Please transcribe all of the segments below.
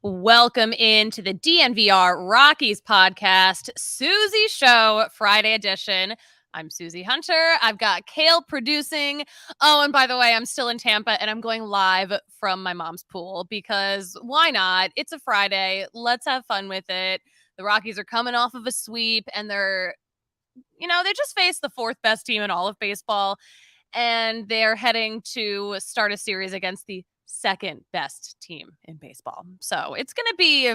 Welcome into the DNVR Rockies Podcast, Suzie Show, Friday edition. I'm Suzie Hunter. I've got Kale producing. Oh, and by the way, I'm still in Tampa and I'm going live from my mom's pool because why not? It's a Friday. Let's have fun with it. The Rockies are coming off of a sweep and they just faced the fourth best team in all of baseball. And they're heading to start a series against the second best team in baseball. So it's going to be,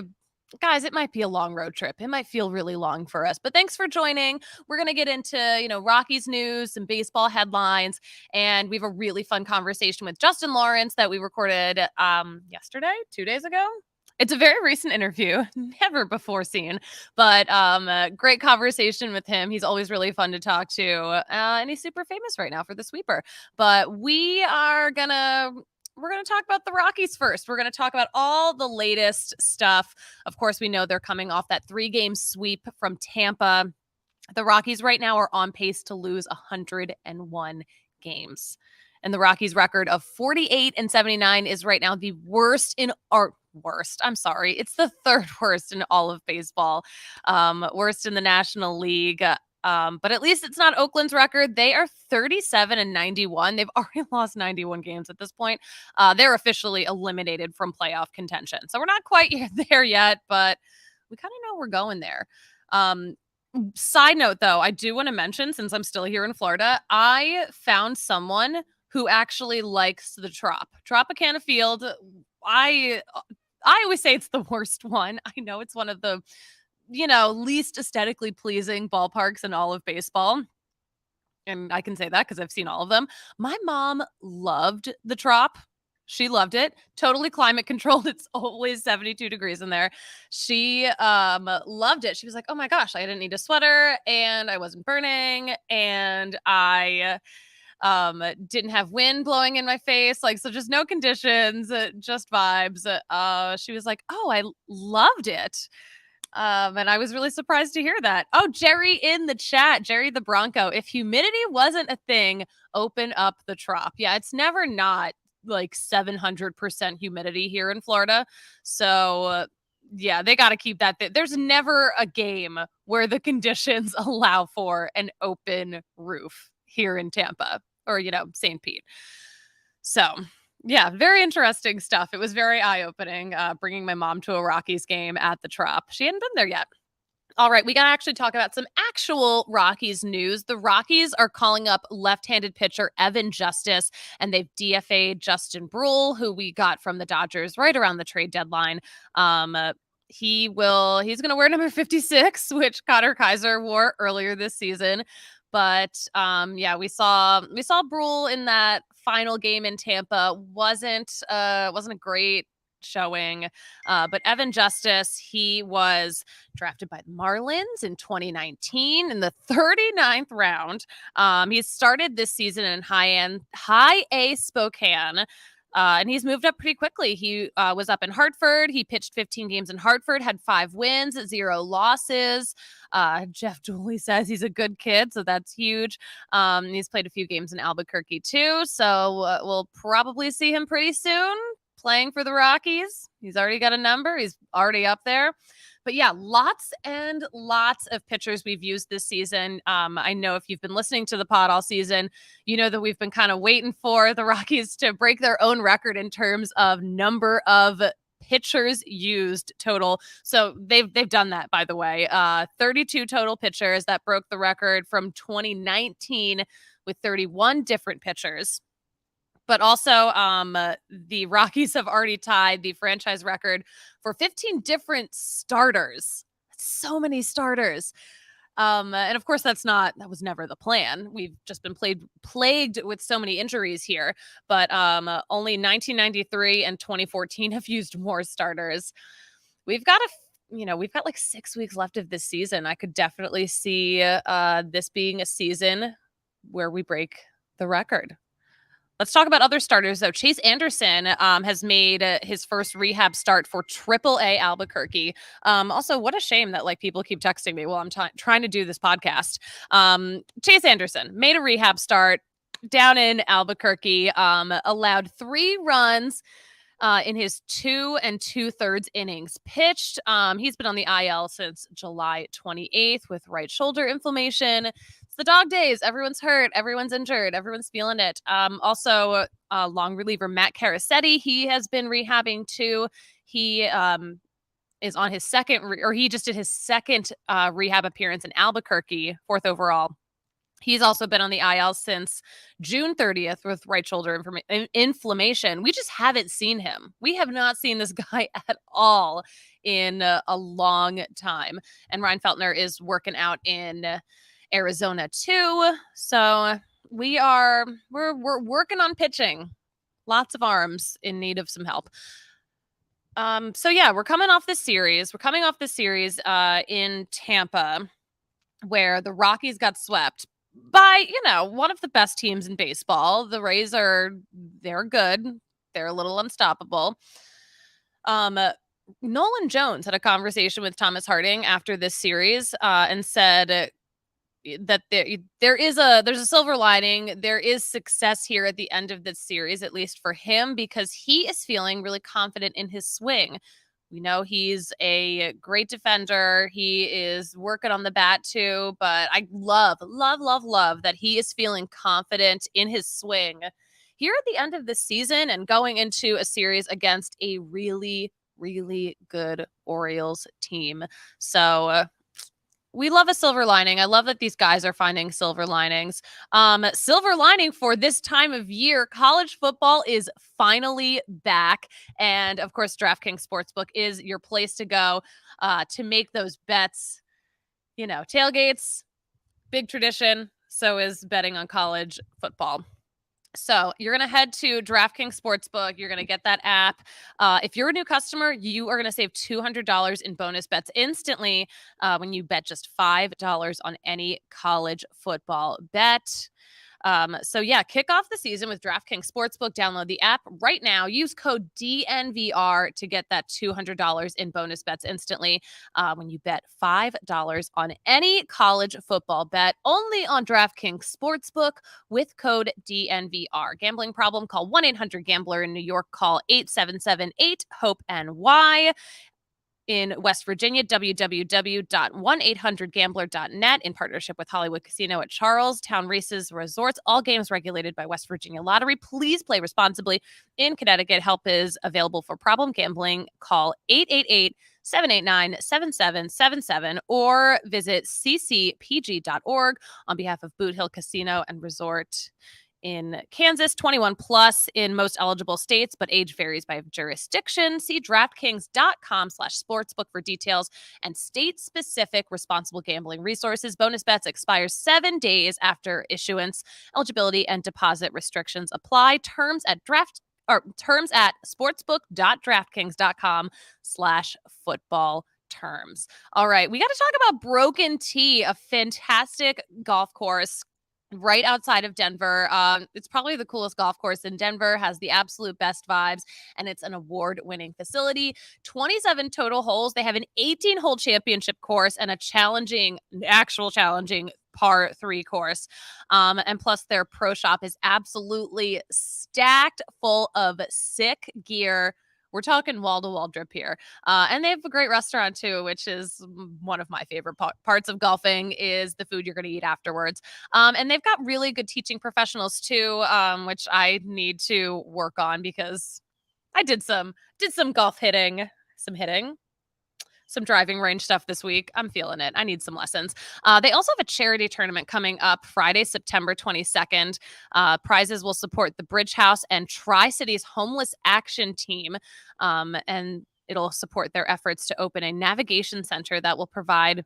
guys, it might be a long road trip. It might feel really long for us, but thanks for joining. We're going to get into, Rockies news and baseball headlines. And we have a really fun conversation with Justin Lawrence that we recorded yesterday, 2 days ago. It's a very recent interview, never before seen, but a great conversation with him. He's always really fun to talk to, and he's super famous right now for the sweeper. But we're going to talk about the Rockies first. We're going to talk about all the latest stuff. Of course, we know they're coming off that 3-game sweep from Tampa. The Rockies right now are on pace to lose 101 games. And the Rockies record of 48-79 is right now the worst in our worst. I'm sorry. It's the third worst in all of baseball. Worst in the National League. But at least it's not Oakland's record. They are 37-91. They've already lost 91 games at this point. They're officially eliminated from playoff contention. So we're not quite there yet, but we kind of know we're going there. Side note, though, I do want to mention, since I'm still here in Florida, I found someone who actually likes the Trop. Tropicana Field. I always say it's the worst one. I know it's one of the least aesthetically pleasing ballparks in all of baseball. And I can say that because I've seen all of them. My mom loved the Trop. She loved it. Totally climate controlled. It's always 72 degrees in there. She loved it. She was like, oh my gosh, I didn't need a sweater and I wasn't burning and I didn't have wind blowing in my face. So just no conditions, just vibes. She was like, oh, I loved it. And I was really surprised to hear that. Oh, Jerry in the chat, Jerry the Bronco. If humidity wasn't a thing, open up the Trop. Yeah, it's never not 700% humidity here in Florida. So yeah, they got to keep that. There's never a game where the conditions allow for an open roof here in Tampa or, St. Pete. So yeah, very interesting stuff. It was very eye-opening, bringing my mom to a Rockies game at the Trop. She hadn't been there yet. All right, we got to actually talk about some actual Rockies news. The Rockies are calling up left-handed pitcher Evan Justice, and they've DFA'd Justin Bruhl, who we got from the Dodgers right around the trade deadline. He's going to wear number 56, which Connor Kaiser wore earlier this season. But we saw Bruhl in that final game in Tampa. Wasn't a great showing. But Evan Justice, he was drafted by the Marlins in 2019 in the 39th round. He started this season in high A Spokane. And he's moved up pretty quickly. He was up in Hartford. He pitched 15 games in Hartford, had 5 wins, 0 losses. Jeff Dooley says he's a good kid, so that's huge. He's played a few games in Albuquerque too, so we'll probably see him pretty soon playing for the Rockies. He's already got a number. He's already up there. But yeah, lots and lots of pitchers we've used this season. I know if you've been listening to the pod all season, you know that we've been kind of waiting for the Rockies to break their own record in terms of number of pitchers used total. So they've done that, by the way. 32 total pitchers. That broke the record from 2019 with 31 different pitchers. But also, the Rockies have already tied the franchise record for 15 different starters. That's so many starters. And of course, that was never the plan. We've just been plagued with so many injuries here. But only 1993 and 2014 have used more starters. We've got we've got like 6 weeks left of this season. I could definitely see this being a season where we break the record. Let's talk about other starters, though. Chase Anderson has made his first rehab start for AAA Albuquerque. Also, what a shame that people keep texting me while I'm trying to do this podcast. Chase Anderson made a rehab start down in Albuquerque, allowed 3 runs in his 2 2/3 innings pitched. He's been on the IL since July 28th with right shoulder inflammation. It's the dog days. Everyone's hurt. Everyone's injured. Everyone's feeling it. Also, long reliever Matt Carasetti, he has been rehabbing too. He is on his he just did his second rehab appearance in Albuquerque, 4th overall. He's also been on the IL since June 30th with right shoulder inflammation. We just haven't seen him. We have not seen this guy at all in a long time. And Ryan Feltner is working out in Arizona too. So we're working on pitching. Lots of arms in need of some help. So yeah, we're coming off this series. We're coming off this series in Tampa, where the Rockies got swept by, one of the best teams in baseball. The Rays they're good. They're a little unstoppable. Nolan Jones had a conversation with Thomas Harding after this series and said that there's a silver lining. There is success here at the end of this series, at least for him, because he is feeling really confident in his swing. We know he's a great defender. He is working on the bat too, but I love that he is feeling confident in his swing here at the end of this season and going into a series against a really, really good Orioles team. So we love a silver lining. I love that these guys are finding silver linings. Silver lining for this time of year, college football is finally back. And of course, DraftKings Sportsbook is your place to go to make those bets. Tailgates, big tradition. So is betting on college football. So you're going to head to DraftKings Sportsbook. You're going to get that app. If you're a new customer, you are going to save $200 in bonus bets instantly when you bet just $5 on any college football bet. So yeah, kick off the season with DraftKings Sportsbook. Download the app right now. Use code DNVR to get that $200 in bonus bets instantly when you bet $5 on any college football bet. Only on DraftKings Sportsbook with code DNVR. Gambling problem? Call 1-800-GAMBLER. In New York, call 877-8-HOPE-NY. In West Virginia, www.1800gambler.net in partnership with Hollywood Casino at Charlestown Races Resorts. All games regulated by West Virginia Lottery. Please play responsibly. In Connecticut, help is available for problem gambling. Call 888-789-7777 or visit ccpg.org on behalf of Boot Hill Casino and Resort in Kansas. 21 plus in most eligible states, but age varies by jurisdiction. See DraftKings.com/sportsbook for details and state-specific responsible gambling resources. Bonus bets expire 7 days after issuance. Eligibility and deposit restrictions apply. Terms at sportsbook.draftkings.com/football terms. All right, we got to talk about Broken Tee, a fantastic golf course right outside of Denver. It's probably the coolest golf course in Denver, has the absolute best vibes, and it's an award-winning facility. 27 total holes. They have an 18-hole championship course and a challenging par 3 course. And plus their pro shop is absolutely stacked full of sick gear. We're talking wall-to-wall drip here. And they have a great restaurant too, which is one of my favorite parts of golfing is the food you're going to eat afterwards. And they've got really good teaching professionals too, which I need to work on because I did some golf hitting, some driving range stuff this week. I'm feeling it. I need some lessons. They also have a charity tournament coming up Friday, September 22nd. Prizes will support the Bridge House and Tri-Cities Homeless Action Team. And it'll support their efforts to open a navigation center that will provide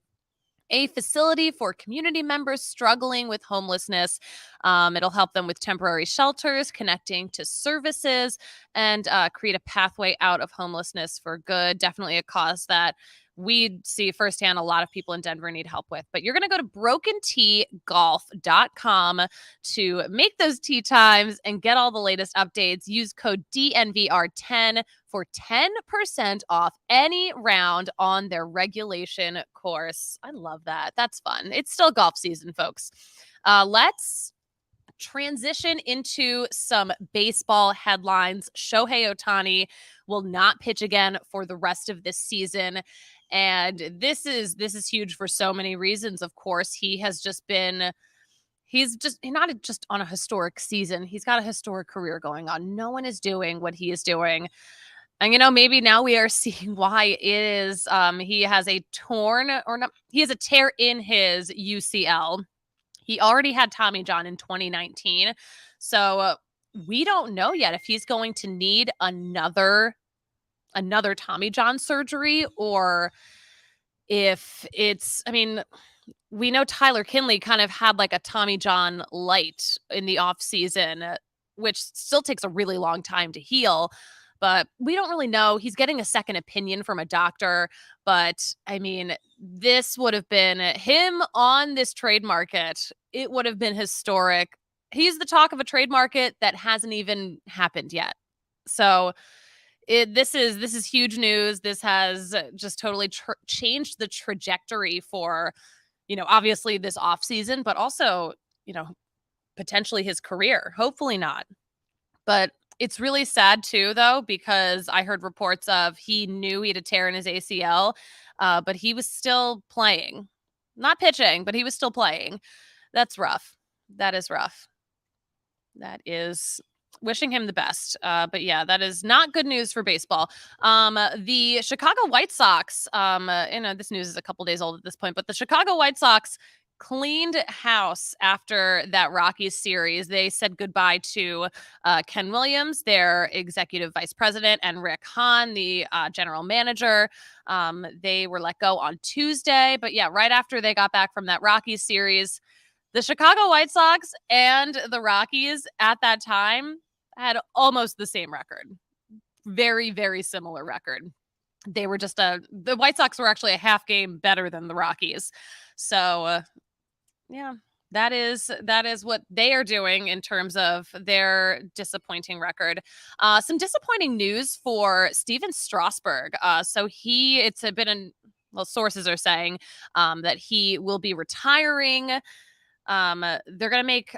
a facility for community members struggling with homelessness. It'll help them with temporary shelters, connecting to services, and create a pathway out of homelessness for good. Definitely a cause that we see firsthand a lot of people in Denver need help with. But you're going to go to brokenteagolf.com to make those tee times and get all the latest updates. Use code DNVR10 for 10% off any round on their regulation course. I love that. That's fun. It's still golf season, folks. Let's transition into some baseball headlines. Shohei Ohtani will not pitch again for the rest of this season. And this is huge for so many reasons. Of course, he's not just on a historic season. He's got a historic career going on. No one is doing what he is doing. And, maybe now we are seeing why it is. He has a tear in his UCL. He already had Tommy John in 2019. So we don't know yet if he's going to need another Tommy John surgery, or if we know Tyler Kinley kind of had like a Tommy John light in the off season, which still takes a really long time to heal. But we don't really know. He's getting a second opinion from a doctor. But this would have been him on this trade market. It would have been historic. He's the talk of a trade market that hasn't even happened yet. So this is huge news. This has just totally changed the trajectory for, obviously this offseason, but also, potentially his career. Hopefully not. But it's really sad too, though, because I heard reports of he knew he had a tear in his ACL, but he was still playing. Not pitching, but he was still playing. That's rough. That is rough. That is wishing him the best. But yeah, that is not good news for baseball. The Chicago White Sox, this news is a couple days old at this point, but the Chicago White Sox cleaned house after that Rockies series. They said goodbye to Ken Williams, their executive vice president, and Rick Hahn, the general manager. They were let go on Tuesday. But yeah, right after they got back from that Rockies series, the Chicago White Sox and the Rockies at that time had almost the same record. Very, very similar record. They were the White Sox were actually a half game better than the Rockies. So, yeah, that is what they are doing in terms of their disappointing record. Some disappointing news for Steven Strasburg. Sources are saying that he will be retiring. They're going to make,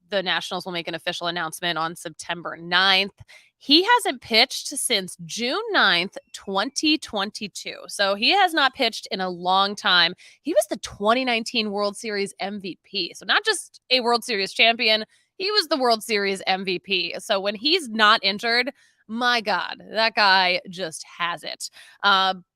the Nationals will make an official announcement on September 9th. He hasn't pitched since June 9th, 2022. So he has not pitched in a long time. He was the 2019 World Series MVP. So not just a World Series champion, he was the World Series MVP. So when he's not injured, my God, that guy just has it.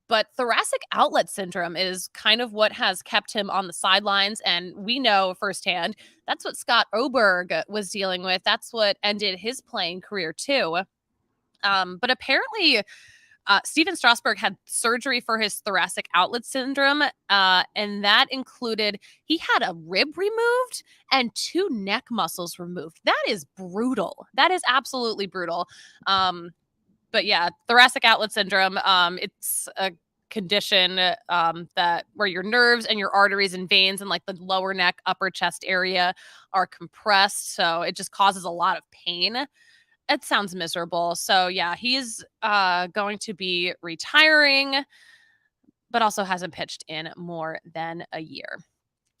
But thoracic outlet syndrome is kind of what has kept him on the sidelines. And we know firsthand that's what Scott Oberg was dealing with. That's what ended his playing career too. But apparently Steven Strasburg had surgery for his thoracic outlet syndrome. And that included, he had a rib removed and 2 neck muscles removed. That is brutal. That is absolutely brutal. But yeah, thoracic outlet syndrome, it's a condition that where your nerves and your arteries and veins and like the lower neck, upper chest area are compressed. So it just causes a lot of pain. It sounds miserable. So yeah, he's going to be retiring, but also hasn't pitched in more than a year.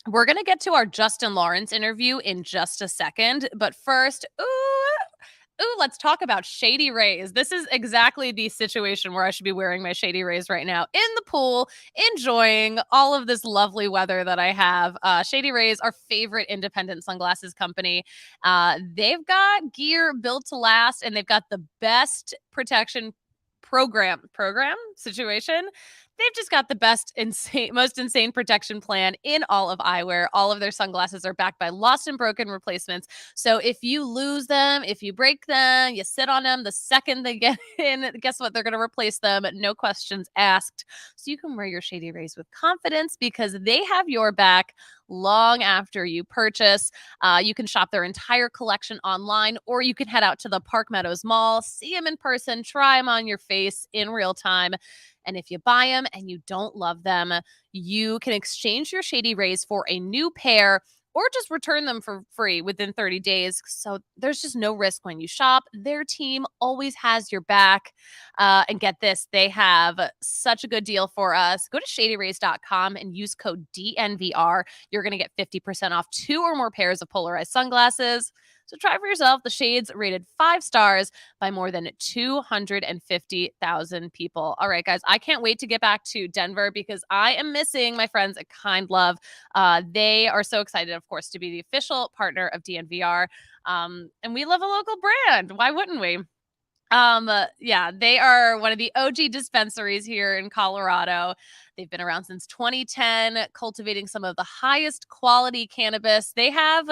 We're going to get to our Justin Lawrence interview in just a second. But first, let's talk about Shady Rays. This is exactly the situation where I should be wearing my Shady Rays right now in the pool, enjoying all of this lovely weather that I have. Shady Rays, our favorite independent sunglasses company. They've got gear built to last, and they've got the best protection program situation. They've just got the best, most insane protection plan in all of eyewear. All of their sunglasses are backed by lost and broken replacements. So if you lose them, if you break them, you sit on them, the second they get in, guess what? They're going to replace them. No questions asked. So you can wear your Shady Rays with confidence because they have your back long after you purchase. You can shop their entire collection online, or you can head out to the Park Meadows Mall, see them in person, try them on your face in real time. And if you buy them and you don't love them, you can exchange your Shady Rays for a new pair or just return them for free within 30 days. So there's just no risk when you shop. Their team always has your back. And get this, they have such a good deal for us. Go to shadyrays.com and use code DNVR. You're going to get 50% off 2 or more pairs of polarized sunglasses. So try for yourself. The shades rated 5 stars by more than 250,000 people. All right, guys, I can't wait to get back to Denver because I am missing my friends at Kind Love. They are so excited, of course, to be the official partner of DNVR. And we love a local brand. Why wouldn't we? Yeah, they are one of the OG dispensaries here in Colorado. They've been around since 2010, cultivating some of the highest quality cannabis. They have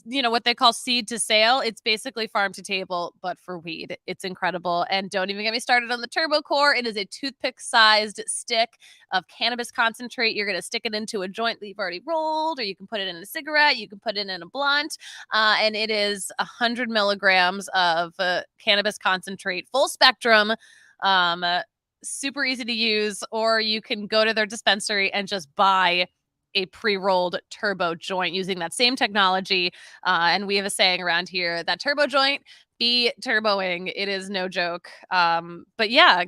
what they call seed to sale. It's basically farm to table, but for weed. It's incredible. And don't even get me started on the Turbo Core. It is a toothpick sized stick of cannabis concentrate. You're going to stick it into a joint that you've already rolled, or you can put it in a cigarette. You can put it in a blunt. And it is 100 milligrams of cannabis concentrate, full spectrum, super easy to use, or you can go to their dispensary and just buy a pre-rolled turbo joint using that same technology. And we have a saying around here that turbo joint be turboing. It is no joke. But yeah,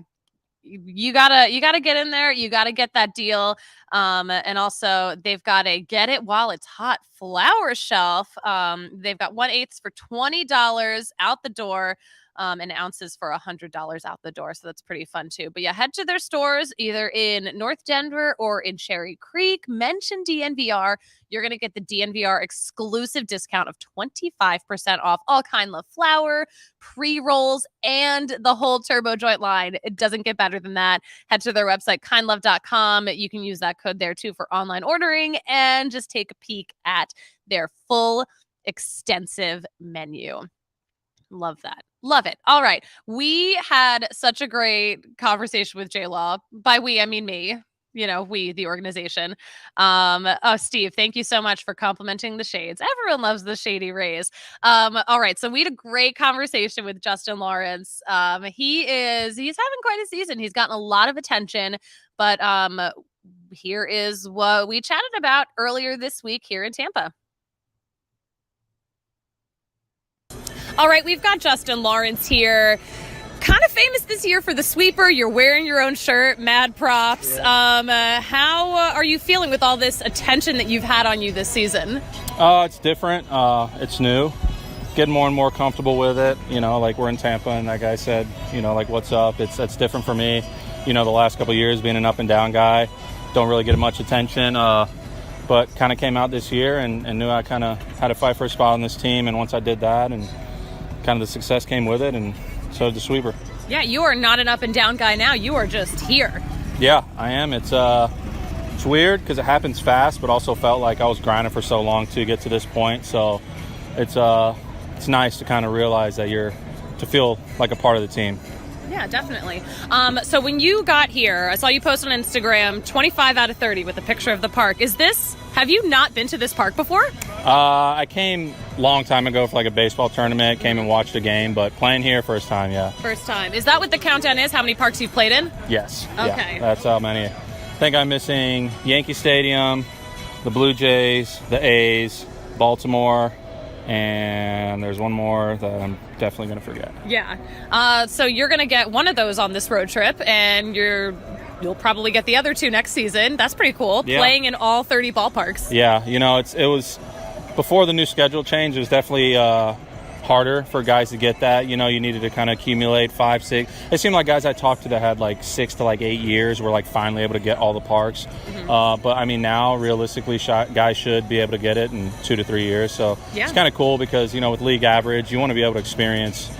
you gotta get in there. You gotta get that deal. And also they've got a get it while it's hot flower shelf. They've got 1/8 for $20 out the door. And ounces for $100 out the door. So that's pretty fun too. But yeah, head to their stores either in North Denver or in Cherry Creek. Mention DNVR. You're going to get the DNVR exclusive discount of 25% off all Kind Love flower, pre-rolls, and the whole turbo joint line. It doesn't get better than that. Head to their website, kindlove.com. You can use that code there too for online ordering and just take a peek at their full extensive menu. Love that. Love it. All right. We had such a great conversation with J-Law. By we, I mean me. We, the organization. Steve, thank you so much for complimenting the shades. Everyone loves the Shady Rays. All right. So we had a great conversation with Justin Lawrence. He's having quite a season. He's gotten a lot of attention, but here is what we chatted about earlier this week here in Tampa. All right, we've got Justin Lawrence here. Kind of famous this year for the sweeper. You're wearing your own shirt, mad props. Yeah. How are you feeling with all this attention that you've had on you this season? It's different. It's new. Getting more and more comfortable with it. Like we're in Tampa, and that guy said, like, what's up? It's different for me. The last couple of years being an up and down guy, don't really get much attention. But kind of came out this year and knew I kind of had to fight for a spot on this team. And once I did that, and kind of the success came with it, and so did the sweeper. Yeah, you are not an up and down guy now. You are just here. Yeah, I am. It's weird because it happens fast, but also felt like I was grinding for so long to get to this point. So it's nice to kind of realize that to feel like a part of the team. Yeah, definitely. So when you got here, I saw you post on Instagram 25 out of 30 with a picture of the park. Have you not been to this park before? I came a long time ago for like a baseball tournament, came and watched a game, but playing here first time, yeah. First time. Is that what the countdown is? How many parks you've played in? Yes. Okay. Yeah, that's how many. I think I'm missing Yankee Stadium, the Blue Jays, the A's, Baltimore, and there's one more that I'm definitely going to forget. Yeah. So you're going to get one of those on this road trip, and you'll probably get the other 2 next season. That's pretty cool. Yeah. Playing in all 30 ballparks. Yeah. It was before the new schedule change. It was definitely harder for guys to get that. You needed to kind of accumulate 5, 6. It seemed like guys I talked to that had like 6 to like 8 years were like finally able to get all the parks. Mm-hmm. But I mean, now realistically, guys should be able to get it in 2 to 3 years. So yeah. It's kind of cool because, with league average, you want to be able to experience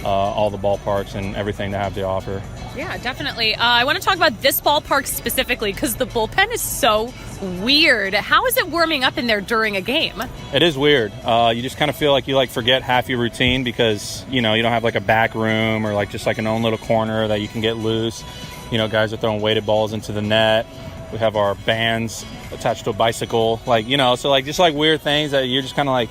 all the ballparks and everything they have to offer. Yeah, definitely. I want to talk about this ballpark specifically because the bullpen is so weird. How is it warming up in there during a game? It is weird. You just kind of feel like you forget half your routine because, you don't have a back room or just an own little corner that you can get loose. Guys are throwing weighted balls into the net. We have our bands attached to a bicycle, so just weird things that you're just kind of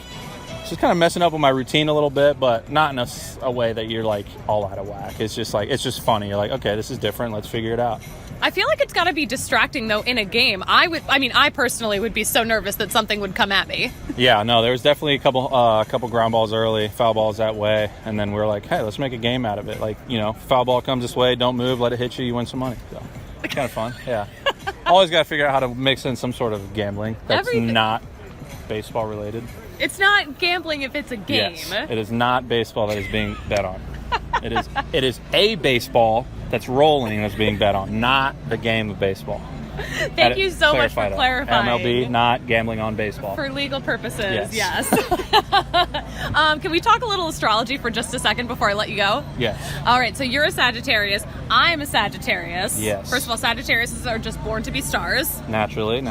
it's just kind of messing up with my routine a little bit, but not in a way that you're all out of whack. It's just it's just funny. You're okay, this is different. Let's figure it out. I feel like it's got to be distracting though in a game. I personally would be so nervous that something would come at me. Yeah, no, there was definitely a couple ground balls early, foul balls that way, and then we were hey, let's make a game out of it. Foul ball comes this way, don't move, let it hit you, you win some money. So it's kind of fun. Yeah. Always got to figure out how to mix in some sort of gambling that's not baseball related. It's not gambling if it's a game. Yes, it is not baseball that is being bet on. It is a baseball that's rolling that's being bet on, not the game of baseball. Thank you so much for clarifying. MLB, not gambling on baseball. For legal purposes, yes. Can we talk a little astrology for just a second before I let you go? Yes. All right, so you're a Sagittarius. I'm a Sagittarius. Yes. First of all, Sagittariuses are just born to be stars. Naturally.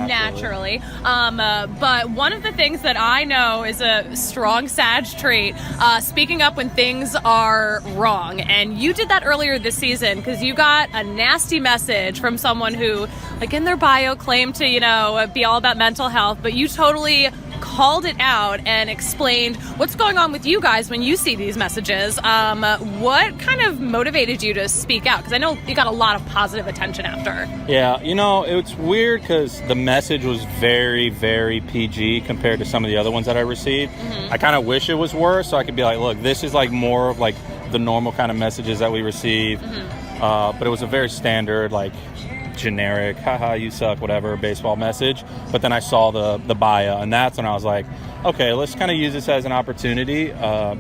But one of the things that I know is a strong Sag trait, speaking up when things are wrong. And you did that earlier this season because you got a nasty message from someone who, in their bio, claimed to, be all about mental health, but you totally called it out and explained what's going on with you guys when you see these messages. What kind of motivated you to speak out? Because I know you got a lot of positive attention after. Yeah, it's weird because the message was very, very PG compared to some of the other ones that I received. Mm-hmm. I kind of wish it was worse so I could be look, this is more of the normal kind of messages that we receive. Mm-hmm. But it was a very standard, generic, haha, you suck, whatever, baseball message. But then I saw the bio, and that's when I was okay, let's kind of use this as an opportunity,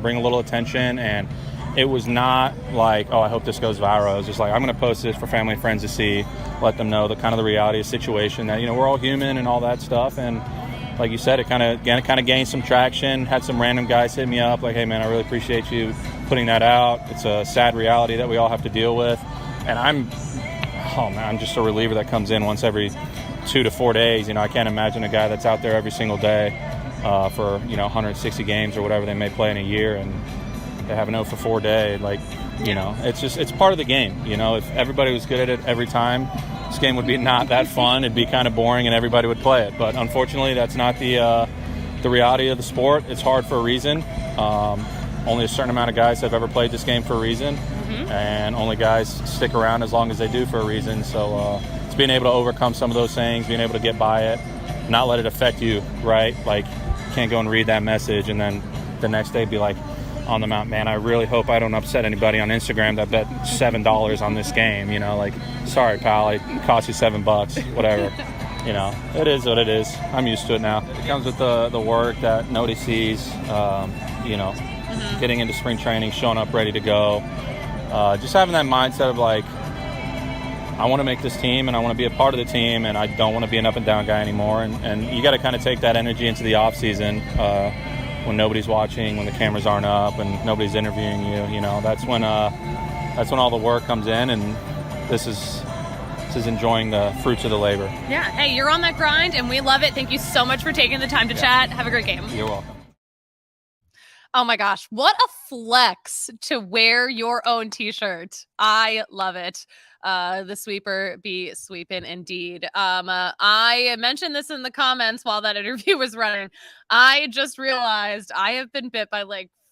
bring a little attention. And it was not oh, I hope this goes viral. It was just I'm going to post this for family and friends to see, let them know the kind of the reality of the situation, that we're all human and all that stuff. And like you said, it kind of gained some traction. Had some random guys hit me up hey man, I really appreciate you putting that out. It's a sad reality that we all have to deal with. And I'm just a reliever that comes in once every 2 to 4 days. I can't imagine a guy that's out there every single day for 160 games or whatever they may play in a year, and they have an 0 for 4 day. It's part of the game. If everybody was good at it every time, this game would be not that fun. It'd be kind of boring, and everybody would play it. But unfortunately, that's not the reality of the sport. It's hard for a reason. Only a certain amount of guys have ever played this game for a reason. Mm-hmm. And only guys stick around as long as they do for a reason. So it's being able to overcome some of those things, being able to get by it, not let it affect you, right? You can't go and read that message and then the next day be on the mount, man, I really hope I don't upset anybody on Instagram that bet $7 on this game. Sorry, pal, it cost you $7, whatever. It is what it is. I'm used to it now. It comes with the work that nobody sees, mm-hmm. Getting into spring training, showing up ready to go. Just having that mindset of I want to make this team and I want to be a part of the team and I don't want to be an up and down guy anymore. And you got to kind of take that energy into the off season when nobody's watching, when the cameras aren't up and nobody's interviewing you. That's when all the work comes in, and this is enjoying the fruits of the labor. Yeah. Hey, you're on that grind and we love it. Thank you so much for taking the time to chat. Have a great game. You're welcome. Oh my gosh, what a flex to wear your own t-shirt. I love it. The sweeper be sweeping indeed. I mentioned this in the comments while that interview was running. I just realized I have been bit by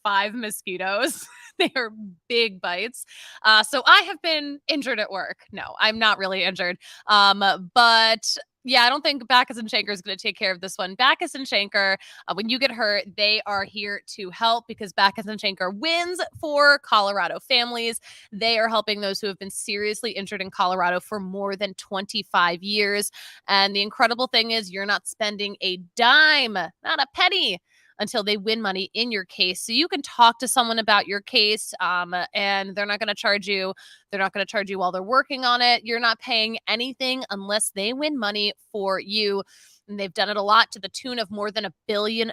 5 mosquitoes. They are big bites. So I have been injured at work. No, I'm not really injured. But yeah, I don't think Backus and Shanker is going to take care of this one. Backus and Shanker, when you get hurt, they are here to help because Backus and Shanker wins for Colorado families. They are helping those who have been seriously injured in Colorado for more than 25 years. And the incredible thing is you're not spending a dime, not a penny, until they win money in your case. So you can talk to someone about your case and they're not going to charge you. They're not going to charge you while they're working on it. You're not paying anything unless they win money for you. And they've done it a lot to the tune of more than $1 billion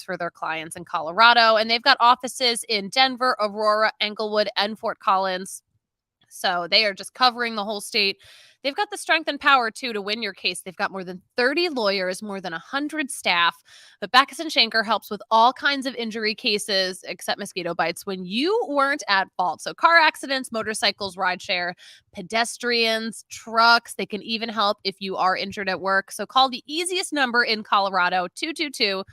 for their clients in Colorado. And they've got offices in Denver, Aurora, Englewood, and Fort Collins. So they are just covering the whole state. They've got the strength and power, too, to win your case. They've got more than 30 lawyers, more than 100 staff. But Backus & Schenker helps with all kinds of injury cases, except mosquito bites, when you weren't at fault. So car accidents, motorcycles, rideshare, pedestrians, trucks. They can even help if you are injured at work. So call the easiest number in Colorado, 222-2222,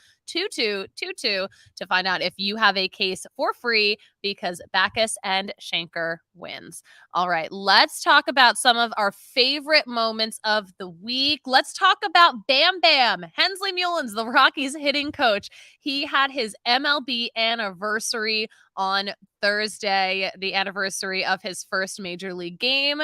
to find out if you have a case for free, because Backus & Schenker wins. All right, let's talk about some of our favorite moments of the week. Let's talk about Bam Bam. Hensley Mullins, the Rockies hitting coach. He had his MLB anniversary on Thursday, the anniversary of his first major league game.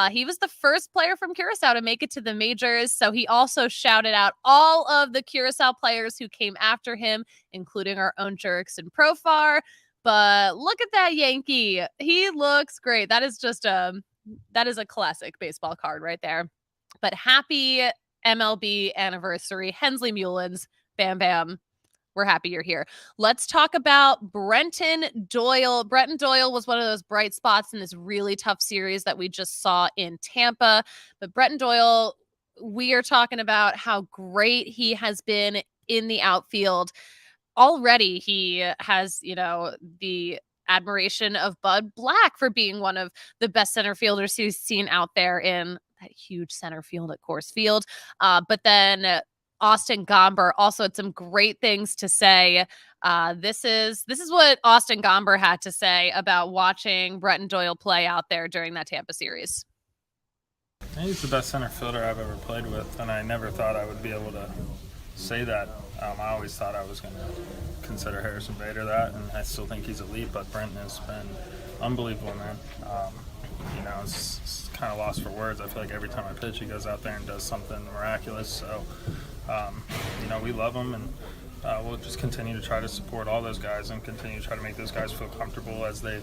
He was the first player from Curacao to make it to the majors, so he also shouted out all of the Curacao players who came after him, including our own Jurickson Profar. But look at that Yankee. He looks great. That is a classic baseball card right there. But happy MLB anniversary, Hensley Mullins. Bam Bam. We're happy you're here. Let's talk about Brenton Doyle. Brenton Doyle was one of those bright spots in this really tough series that we just saw in Tampa. But Brenton Doyle, we are talking about how great he has been in the outfield. Already he has, the admiration of Bud Black for being one of the best center fielders he's seen out there in that huge center field at Coors Field. But then Austin Gomber also had some great things to say. This is what Austin Gomber had to say about watching Brenton Doyle play out there during that Tampa series. I think he's the best center fielder I've ever played with, and I never thought I would be able to say that. I always thought I was going to consider Harrison Bader that, and I still think he's elite, but Brenton has been unbelievable, man. It's kind of lost for words. I feel like every time I pitch, he goes out there and does something miraculous. So, we love him, and we'll just continue to try to support all those guys and continue to try to make those guys feel comfortable as they,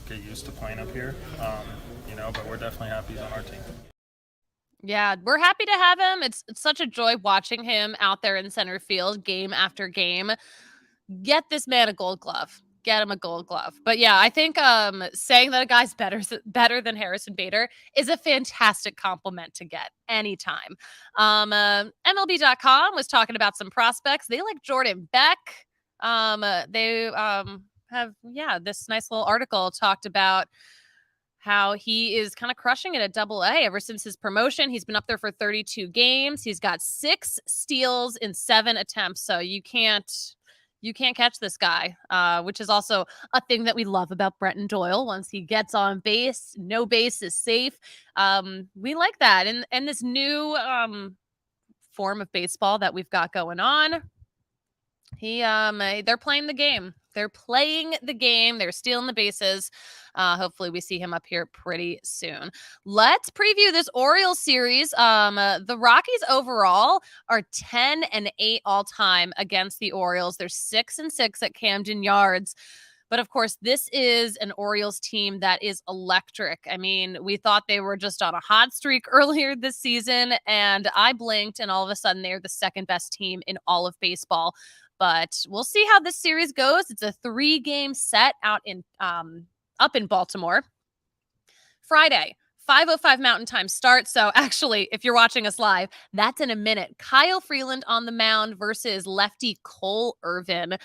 get used to playing up here. But we're definitely happy he's on our team. Yeah, we're happy to have him. It's such a joy watching him out there in center field game after game. Get this man a Gold Glove. Get him a Gold Glove. But yeah, I think saying that a guy's better than Harrison Bader is a fantastic compliment to get anytime. MLB.com was talking about some prospects. They like Jordan Beck. They have this nice little article talked about how he is kind of crushing it at Double-A ever since his promotion. He's been up there for 32 games. He's got 6 steals in 7 attempts. So you can't catch this guy, which is also a thing that we love about Brenton Doyle. Once he gets on base, no base is safe. We like that. And this new form of baseball that we've got going on, they're playing the game. They're playing the game. They're stealing the bases. Hopefully we see him up here pretty soon. Let's preview this Orioles series. The Rockies overall are 10-8 all time against the Orioles. They're 6-6 at Camden Yards. But of course, this is an Orioles team that is electric. I mean, we thought they were just on a hot streak earlier this season, and I blinked, and all of a sudden they're the second best team in all of baseball. But we'll see how this series goes. It's a 3-game set out in up in Baltimore. Friday, 5:05 Mountain Time start. So actually, if you're watching us live, that's in a minute. Kyle Freeland on the mound versus lefty Cole Irvin.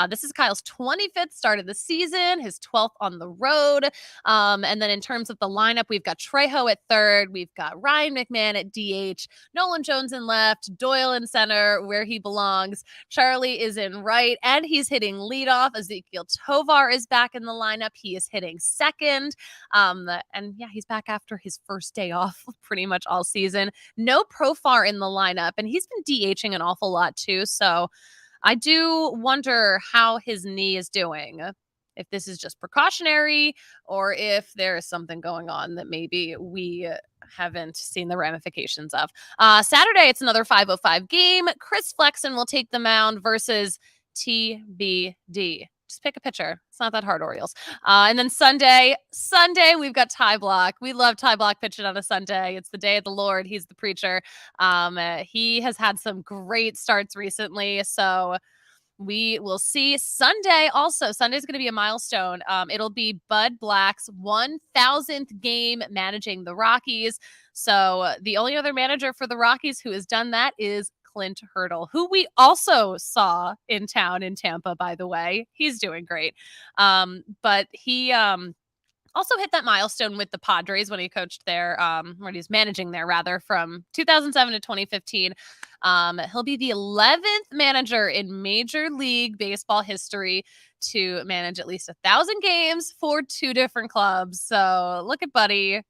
This is Kyle's 25th start of the season, his 12th on the road. And then in terms of the lineup, we've got Trejo at third. We've got Ryan McMahon at DH, Nolan Jones in left, Doyle in center where he belongs. Charlie is in right, and he's hitting leadoff. Ezekiel Tovar is back in the lineup. He is hitting second. He's back after his first day off pretty much all season. No Profar in the lineup, and he's been DHing an awful lot too. So I do wonder how his knee is doing. If this is just precautionary or if there is something going on that maybe we haven't seen the ramifications of. Saturday, it's another 5:05 game. Chris Flexen will take the mound versus TBD. Just pick a pitcher. It's not that hard, Orioles. And then Sunday, we've got Ty Block. We love Ty Block pitching on a Sunday. It's the day of the Lord. He's the preacher. He has had some great starts recently. So we will see. Sunday also. Sunday's going to be a milestone. It'll be Bud Black's 1,000th game managing the Rockies. So the only other manager for the Rockies who has done that is Clint Hurdle, who we also saw in town in Tampa, by the way. He's doing great. But he also hit that milestone with the Padres when he coached there, when he's managing there, rather, from 2007 to 2015. He'll be the 11th manager in Major League Baseball history to manage at least 1,000 games for 2 different clubs. So look at Buddy,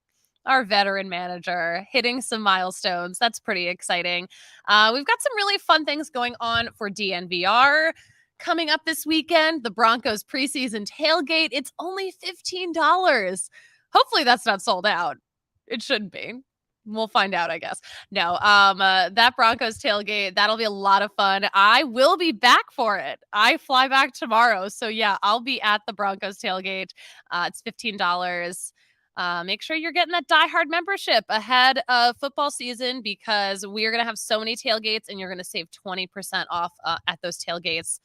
our veteran manager, hitting some milestones. That's pretty exciting. We've got some really fun things going on for DNVR. Coming up this weekend, the Broncos preseason tailgate. It's only $15. Hopefully that's not sold out. It shouldn't be. We'll find out, I guess. No, that Broncos tailgate, that'll be a lot of fun. I will be back for it. I fly back tomorrow. So yeah, I'll be at the Broncos tailgate. It's $15. Make sure you're getting that diehard membership ahead of football season, because we are going to have so many tailgates and you're going to save 20% off at those tailgates.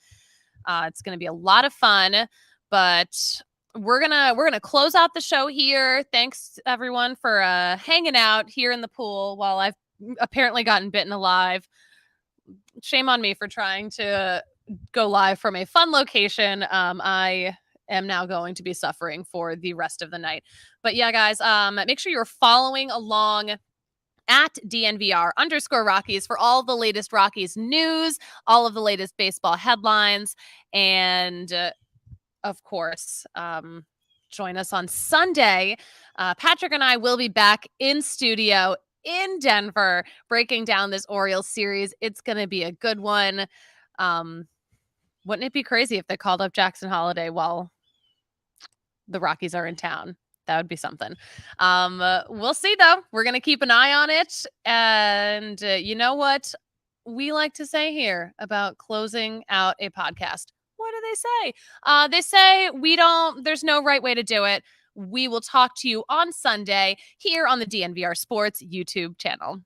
It's going to be a lot of fun, but we're going to close out the show here. Thanks everyone for hanging out here in the pool while I've apparently gotten bitten alive. Shame on me for trying to go live from a fun location. I am now going to be suffering for the rest of the night. But yeah, guys, make sure you're following along at DNVR_Rockies for all the latest Rockies news, all of the latest baseball headlines, and of course, join us on Sunday. Patrick and I will be back in studio in Denver breaking down this Orioles series. It's going to be a good one. Wouldn't it be crazy if they called up Jackson Holiday while the Rockies are in town? That would be something. We'll see, though. We're going to keep an eye on it. And you know what we like to say here about closing out a podcast? What do they say? They say there's no right way to do it. We will talk to you on Sunday here on the DNVR Sports YouTube channel.